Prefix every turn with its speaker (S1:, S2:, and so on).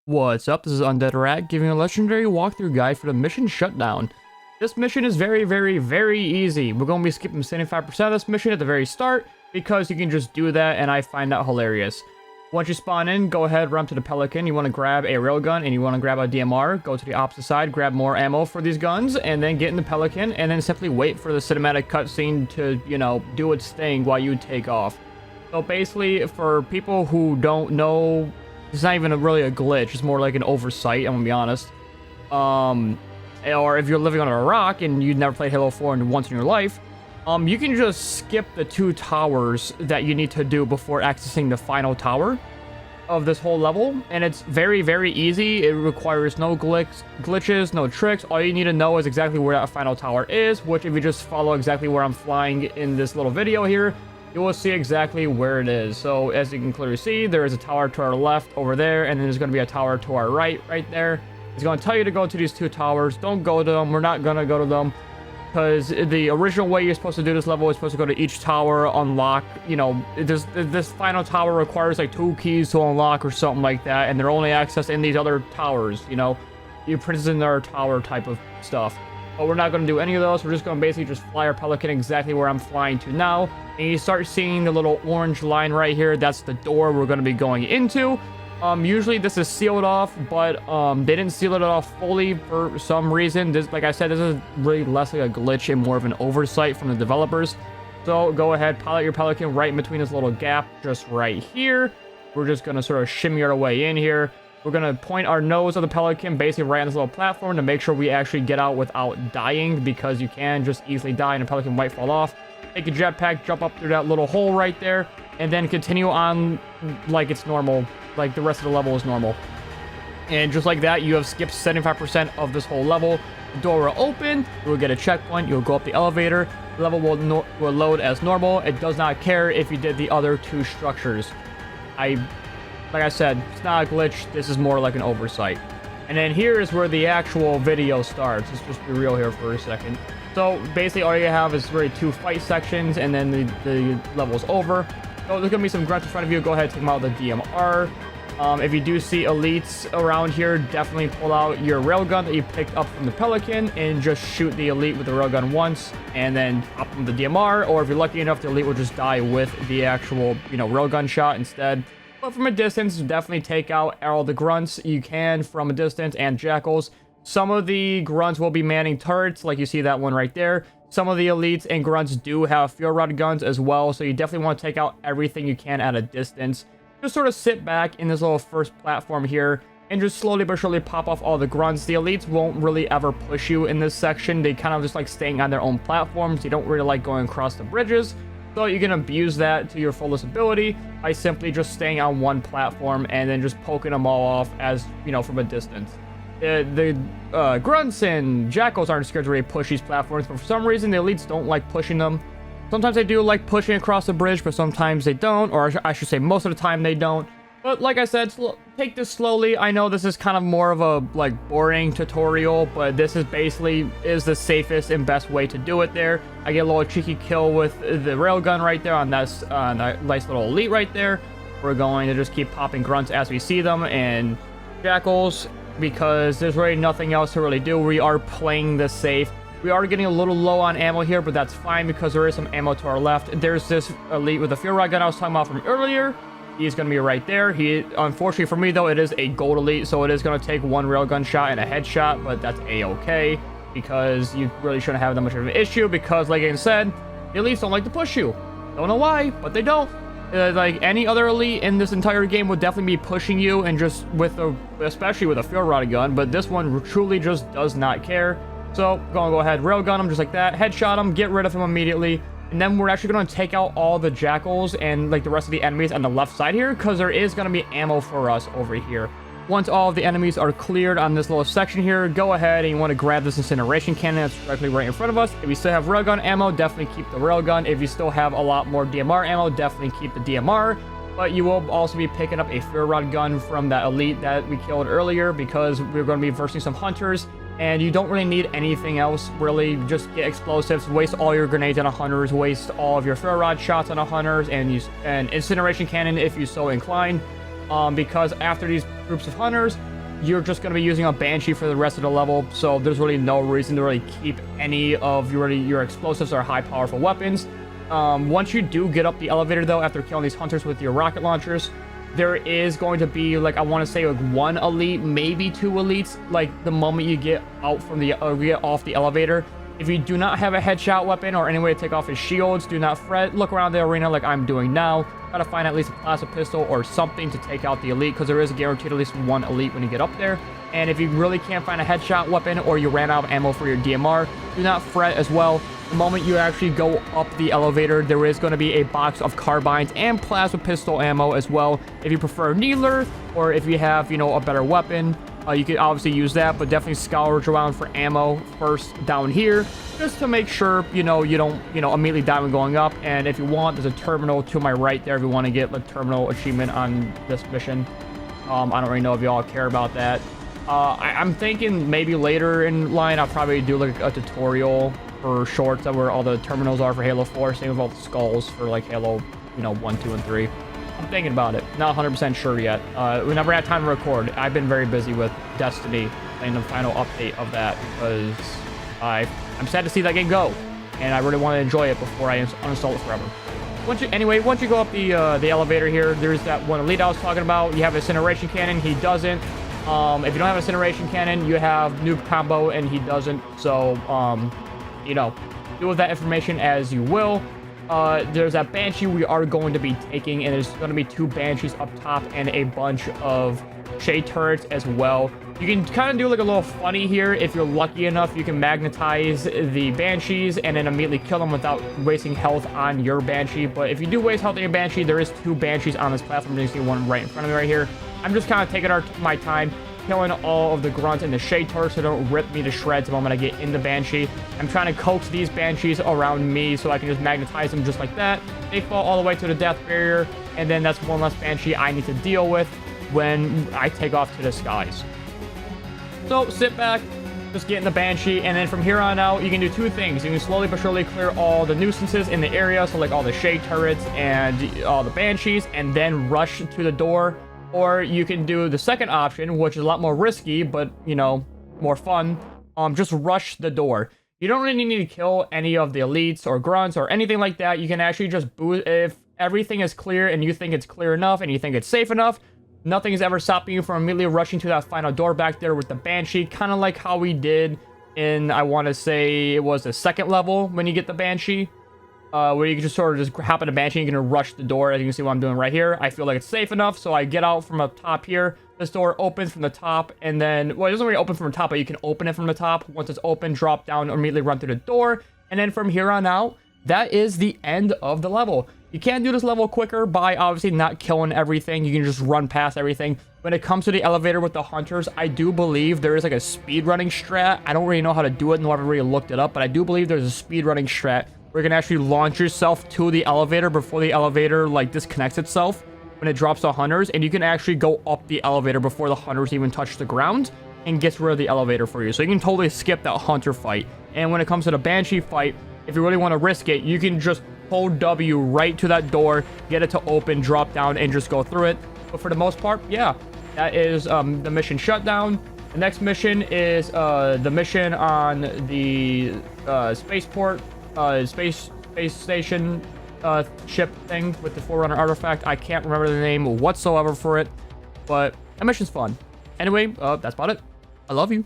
S1: What's up? This is Undead Rat giving a legendary walkthrough guide for the mission Shutdown. This mission is very easy. We're going to be skipping 75% of this mission at the very start because you can just do that and I find that hilarious. Once you spawn in, go ahead, run to the Pelican. You want to grab a railgun and you want to grab a DMR. Go to the opposite side, grab more ammo for these guns, and then get in the Pelican and then simply wait for the cinematic cutscene to, do its thing while you take off. So basically, for people who don't know, it's not even really a glitch. It's more like an oversight, I'm gonna be honest. Or if you're living under a rock and you've never played Halo 4 once in your life, you can just skip the 2 towers that you need to do before accessing the final tower of this whole level. And it's very easy. It requires no glitches, no tricks. All you need to know is exactly where that final tower is, which if you just follow exactly where I'm flying in this little video here, you will see exactly where it is. So as you can clearly see, there is a tower to our left over there, and then there's going to be a tower to our right there. It's going to tell you to go to these 2 towers. Don't go to them. We're not going to go to them because the original way you're supposed to do this level is supposed to go to each tower, unlock, this final tower requires like 2 keys to unlock or something like that, and they're only accessed in these other towers, you prisoner tower type of stuff. But we're not going to do any of those. We're just going to basically just fly our Pelican exactly where I'm flying to now. And you start seeing the little orange line right here. That's the door we're going to be going into. Usually this is sealed off, but they didn't seal it off fully for some reason. This, like I said, this is really less like a glitch and more of an oversight from the developers. So go ahead, pilot your Pelican right in between this little gap just right here. We're just going to sort of shimmy our way in here. We're going to point our nose of the Pelican basically right on this little platform to make sure we actually get out without dying, because you can just easily die and a Pelican might fall off. Take a jetpack, jump up through that little hole right there, and then continue on like it's normal, like the rest of the level is normal. And just like that, you have skipped 75% of this whole level. The door will open, you will get a checkpoint, you'll go up the elevator, the level will load as normal. It does not care if you did the other 2 structures. Like I said, it's not a glitch, this is more like an oversight. And then here is where the actual video starts. Let's just be real here for a second. So basically all you have is really 2 fight sections, and then the level's over. So there's going to be some grunts in front of you. Go ahead and take them out with the DMR. If you do see elites around here, definitely pull out your railgun that you picked up from the Pelican and just shoot the elite with the railgun once, and then pop them with the DMR. Or if you're lucky enough, the elite will just die with the actual, railgun shot instead. But from a distance, definitely take out all the grunts you can from a distance, and jackals. Some of the grunts will be manning turrets, like you see that one right there. Some of the elites and grunts do have fuel rod guns as well, so you definitely want to take out everything you can at a distance. Just sort of sit back in this little first platform here and just slowly but surely pop off all the grunts. The elites won't really ever push you in this section. They kind of just like staying on their own platforms. They don't really like going across the bridges. So you can abuse that to your fullest ability by simply just staying on one platform and then just poking them all off as, from a distance. The grunts and jackals aren't scared to really push these platforms, but for some reason the elites don't like pushing them. Sometimes they do like pushing across the bridge, but sometimes they don't, or I should say most of the time they don't. But like I said, take this slowly. I know this is kind of more of a boring tutorial, but this is basically the safest and best way to do it there. I get a little cheeky kill with the railgun right there on that nice little elite right there. We're going to just keep popping grunts as we see them, and jackals, because there's really nothing else to really do. We are playing this safe. We are getting a little low on ammo here, but that's fine because there is some ammo to our left. There's this elite with the fuel rod gun I was talking about from earlier. He's going to be right there. Unfortunately for me, though, it is a gold elite, so it is going to take 1 railgun shot and a headshot, but that's a-okay, because you really shouldn't have that much of an issue, because, like I said, the elites don't like to push you. Don't know why, but they don't. Like any other elite in this entire game would definitely be pushing you, and just especially with a fuel rod gun, but this one truly just does not care. So, go ahead, railgun him just like that, headshot him, get rid of him immediately. And then we're actually going to take out all the jackals and the rest of the enemies on the left side here, because there is going to be ammo for us over here. Once all of the enemies are cleared on this little section here, go ahead and you want to grab this incineration cannon that's directly right in front of us. If you still have railgun ammo, definitely keep the railgun. If you still have a lot more DMR ammo, definitely keep the DMR. But you will also be picking up a fuel rod gun from that elite that we killed earlier, because we're going to be versing some hunters. And you don't really need anything else, really. Just get explosives, waste all your grenades on hunters, waste all of your fuel rod shots on hunters, and use an incineration cannon if you so inclined. because after these groups of hunters, you're just going to be using a Banshee for the rest of the level, so there's really no reason to really keep any of your explosives or high powerful weapons. Once you do get up the elevator, though, after killing these hunters with your rocket launchers, there is going to be, like, I want to say, like, 1 elite, maybe 2 elites, like, the moment you get out from the, get off the elevator. If you do not have a headshot weapon or any way to take off his shields, do not fret. Look around the arena like I'm doing now. Try to find at least a plasma pistol or something to take out the elite, because there is guaranteed at least 1 elite when you get up there. And if you really can't find a headshot weapon or you ran out of ammo for your DMR, do not fret as well. The moment you actually go up the elevator, there is going to be a box of carbines and plasma pistol ammo as well. If you prefer needler, or if you have, you know, a better weapon, you could obviously use that, but definitely scourge around for ammo first down here, just to make sure, you know, you don't, you know, immediately die when going up. And if you want, there's a terminal to my right there if you want to get the terminal achievement on this mission. I don't really know if y'all care about that. I'm thinking maybe later in line, I'll probably do like a tutorial for shorts that where all the terminals are for Halo 4. Same with all the skulls for like Halo, you know, 1, 2, and 3. I'm thinking about it. Not 100% sure yet. We never had time to record. I've been very busy with Destiny and the final update of that because I'm sad to see that game go, and I really want to enjoy it before I uninstall it forever. Once you go up the elevator here, there's that one elite I was talking about. You have a incineration cannon. He doesn't. If you don't have a incineration cannon, you have noob combo, and he doesn't. So, you know, do with that information as you will. There's that Banshee we are going to be taking, and there's going to be 2 Banshees up top and a bunch of shade turrets as well. You can kind of do like a little funny here. If you're lucky enough, you can magnetize the Banshees and then immediately kill them without wasting health on your Banshee. But if you do waste health on your Banshee, there is 2 Banshees on this platform. You see one right in front of me right here. I'm just kind of taking my time killing all of the grunts and the shade turrets so they don't rip me to shreds the moment I get in the Banshee. I'm trying to coax these Banshees around me so I can just magnetize them just like that. They fall all the way to the death barrier, and then that's one less Banshee I need to deal with when I take off to the skies. So sit back, just get in the Banshee, and then from here on out, you can do 2 things. You can slowly but surely clear all the nuisances in the area, so like all the shade turrets and all the Banshees, and then rush to the door. Or you can do the second option, which is a lot more risky, but, you know, more fun. Just rush the door. You don't really need to kill any of the elites or grunts or anything like that. You can actually just boost. If everything is clear and you think it's clear enough and you think it's safe enough, nothing is ever stopping you from immediately rushing to that final door back there with the Banshee. Kind of like how we did in, I want to say, it was the 2nd level when you get the Banshee. Where you can just sort of just hop in a Banshee and you're going to rush the door. As you can see what I'm doing right here. I feel like it's safe enough, so I get out from up top here. This door opens from the top, and then, well, it doesn't really open from the top, but you can open it from the top. Once it's open, drop down, or immediately run through the door. And then from here on out, that is the end of the level. You can do this level quicker by obviously not killing everything. You can just run past everything. When it comes to the elevator with the hunters, I do believe there is like a speedrunning strat. I don't really know how to do it, nor have I really looked it up, but I do believe there's a speedrunning strat where you can actually launch yourself to the elevator before the elevator like disconnects itself when it drops the hunters, and you can actually go up the elevator before the hunters even touch the ground and gets rid of the elevator for you. So you can totally skip that hunter fight. And when it comes to the Banshee fight, if you really want to risk it, you can just hold W right to that door, get it to open, drop down, and just go through it. But for the most part, yeah, that is the mission Shutdown. The next mission is the mission on the spaceport, space station ship thing with the Forerunner artifact. I can't remember the name whatsoever for it, but that mission's fun. Anyway, that's about it. I love you.